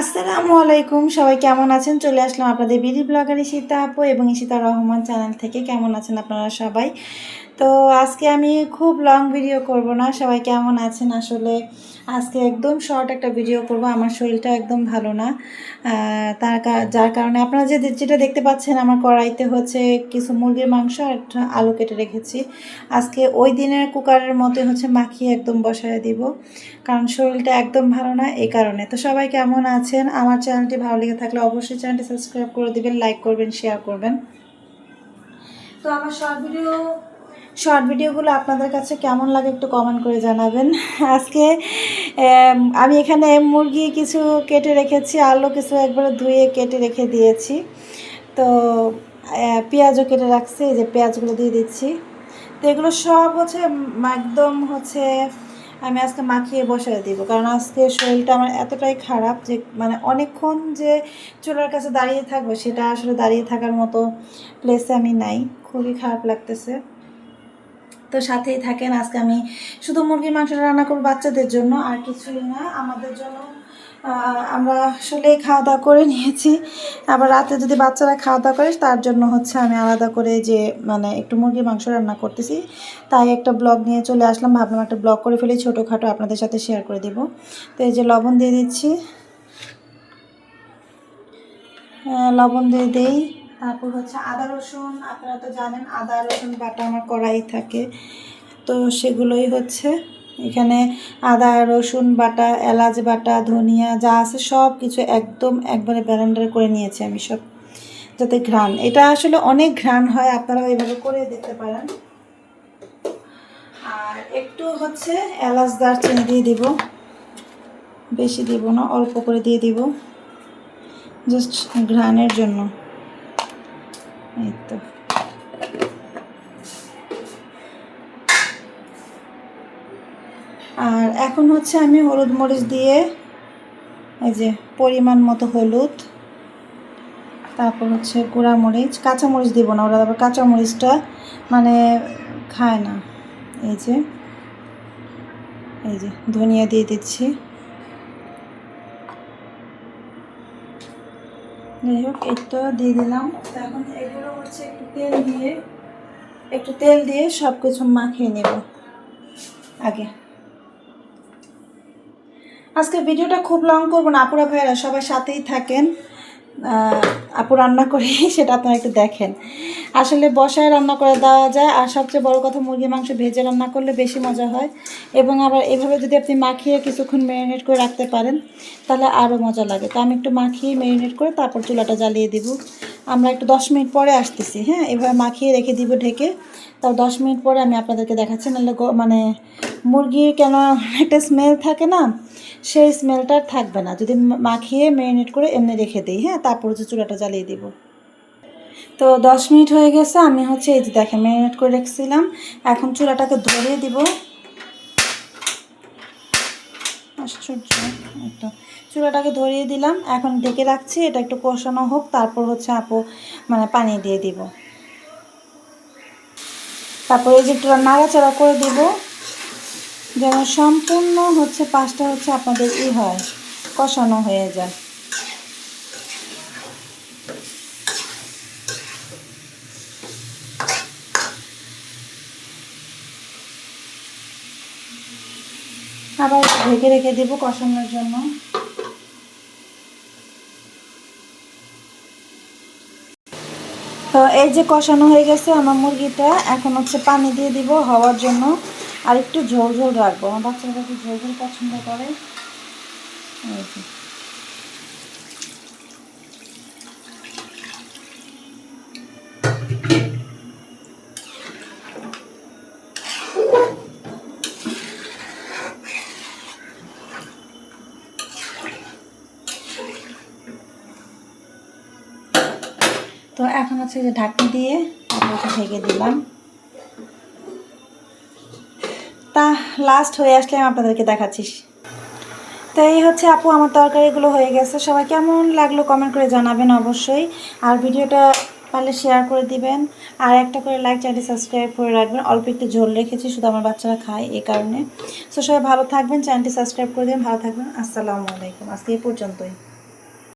আসসালামু আলাইকুম, সবাই কেমন আছেন? চলে আসলাম আপনাদের বিডি ব্লগার ঈশিতা আপু এবং ঈশিতা রহমান চ্যানেল থেকে। কেমন আছেন আপনারা সবাই? তো আজকে আমি খুব লং ভিডিও করব না। সবাই কেমন আছেন? আসলে আজকে একদম শর্ট একটা ভিডিও করব। আমার শরীরটা একদম ভালো না, যার কারণে আপনারা যেটা দেখতে পাচ্ছেন, আমার কড়াইতে হচ্ছে কিছু মুরগির মাংস আর একটা আলু কেটে রেখেছি। আজকে ওই দিনের কুকারের মতো হচ্ছে মাখিয়ে একদম বসায় দিব, কারণ শরীরটা একদম ভালো না, এই কারণে। তো সবাই কেমন আছেন? আমার চ্যানেলটি ভালো লেগে থাকলে অবশ্যই চ্যানেলটি সাবস্ক্রাইব করে দিবেন, লাইক করবেন, শেয়ার করবেন। তো আমার শর্ট ভিডিওগুলো আপনাদের কাছে কেমন লাগে একটু কমেন্ট করে জানাবেন। আজকে আমি এখানে মুরগি কিছু কেটে রেখেছি, আলু কিছু একবারে ধুয়ে কেটে রেখে দিয়েছি। তো পেঁয়াজও কেটে রাখছি, এই যে পেঁয়াজগুলো দিয়ে দিচ্ছি। তো এগুলো সব হচ্ছে একদম হচ্ছে আমি আজকে মাখিয়ে বসায় দিব, কারণ আজকে শরীরটা আমার এতটাই খারাপ যে মানে অনেকক্ষণ যে চুলার কাছে দাঁড়িয়ে থাকবো সেটা আসলে দাঁড়িয়ে থাকার মতো প্লেসে আমি নাই। খুবই খারাপ লাগতেছে। তো সাথেই থাকেন। আজকে আমি শুধু মুরগির মাংসটা রান্না করবো বাচ্চাদের জন্য, আর কিছুই না আমাদের জন্য। আমরা আসলে খাওয়া দাওয়া করে নিয়েছি, আবার রাতে যদি বাচ্চারা খাওয়া দাওয়া করে তার জন্য হচ্ছে আমি আলাদা করে যে মানে একটু মুরগির মাংস রান্না করতেছি, তাই একটা ব্লগ নিয়ে চলে আসলাম। ভাবলাম একটা ব্লগ করে ফেলি, ছোটোখাটো আপনাদের সাথে শেয়ার করে দেব। তো এই যে লবণ দিয়ে দিচ্ছি, লবণ দিয়ে দেই। তারপর হচ্ছে আদা রসুন, আপনারা তো জানেন আদা রসুন বাটা আমার কড়াই থাকে, তো সেগুলোই হচ্ছে এখানে আদা রসুন বাটা, এলাচ বাটা, ধনিয়া যা আছে সব কিছু একদম একবারে ব্লেন্ডার করে নিয়েছি আমি সব, যাতে ঘ্রাণ, এটা আসলে অনেক ঘ্রাণ হয়, আপনারাও এইভাবে করে দিতে পারেন। আর একটু হচ্ছে এলাচ দারচিনি দিয়ে দিব, বেশি দিব না, অল্প করে দিয়ে দিব, জাস্ট ঘ্রাণের জন্য। এই তো আর এখন হচ্ছে আমি হলুদ মরিচ দিয়ে, এই যে পরিমাণ মতো হলুদ, তারপর হচ্ছে গুঁড়া মরিচ, কাঁচা মরিচ দিব না, ওরা আবার কাঁচা মরিচটা মানে খায় না। এই যে ধনিয়া দিয়ে দিচ্ছি। যাই হোক, এটা দিয়ে দিলাম। এখন এগুলো হচ্ছে একটু তেল দিয়ে সব কিছু মাখিয়ে নেব আগে। আজকে ভিডিওটা খুব লং করবো না, আপুরা ভাইয়েরা সবাই সাথেই থাকেন। আপু রান্না করি সেটা আপনারা একটু দেখেন। আসলে বসায় রান্না করে দেওয়া যায়, আর সবচেয়ে বড় কথা মুরগির মাংস ভেজে রান্না করলে বেশি মজা হয়, এবং আবার এভাবে যদি আপনি মাখিয়ে কিছুক্ষণ ম্যারিনেট করে রাখতে পারেন তাহলে আরও মজা লাগে। তো আমি একটু মাখিয়ে ম্যারিনেট করে তারপর চুলাটা জ্বালিয়ে দিব। আমরা একটু 10 মিনিট পরে আসতেছি, হ্যাঁ, এভাবে মাখিয়ে রেখে দিব ঢেকে। তাও 10 মিনিট পরে আমি আপনাদেরকে দেখাচ্ছি, নাহলে মানে মুরগির কেন একটা স্মেল থাকে না, সেই স্মেলটা থাকবে না যদি মাখিয়ে ম্যারিনেট করে এমনি রেখে দিই। হ্যাঁ, তারপর হচ্ছে চুলাটা জ্বালিয়ে দিব। তো 10 মিনিট হয়ে গেছে, আমি হচ্ছে এই যে দেখেন ম্যারিনেট করে রেখেছিলাম। এখন চুলাটাকে ধরিয়ে দিব। আশ্চর্য, একটু চুলাটাকে ধরিয়ে দিলাম, এখন ঢেকে রাখছি, এটা একটু কষানো হোক, তারপর হচ্ছে আপু মানে পানি দিয়ে দিব। তারপর এই যে একটু নাড়াচাড়া করে দিব, যেন সম্পূর্ণ হচ্ছে পাঁচটা হচ্ছে আপনাদের হয় কষানো হয়ে যায়। আবার ঢেকে রেখে দেবো কষানোর জন্য। তো এই যে কষানো হয়ে গেছে আমার মুরগিটা, এখন হচ্ছে পানি দিয়ে দিব হওয়ার জন্য, আর একটু ঝোল ঝোল রাখবো, আমার বাচ্চারা একটু ঝোল ঝোল পছন্দ করে। তো এখন হচ্ছে যে ঢাকনি দিয়ে ঢেকে দিলাম। তা লাস্ট হয়ে আসলে আমি আপনাদেরকে দেখাচ্ছি। তো এই হচ্ছে আপু আমার তরকারিগুলো হয়ে গেছে। সবাই কেমন লাগলো কমেন্ট করে জানাবেন অবশ্যই, আর ভিডিওটা পারলে শেয়ার করে দিবেন, আর একটা করে লাইক, চ্যানেল সাবস্ক্রাইব করে রাখবেন। অল্প একটু ঝোল রেখেছি, শুধু আমার বাচ্চারা খায় এই কারণে। সো সবাই ভালো থাকবেন, চ্যানেলটি সাবস্ক্রাইব করে দিন, ভালো থাকবেন। আসসালামু আলাইকুম, আজকে এই পর্যন্তই।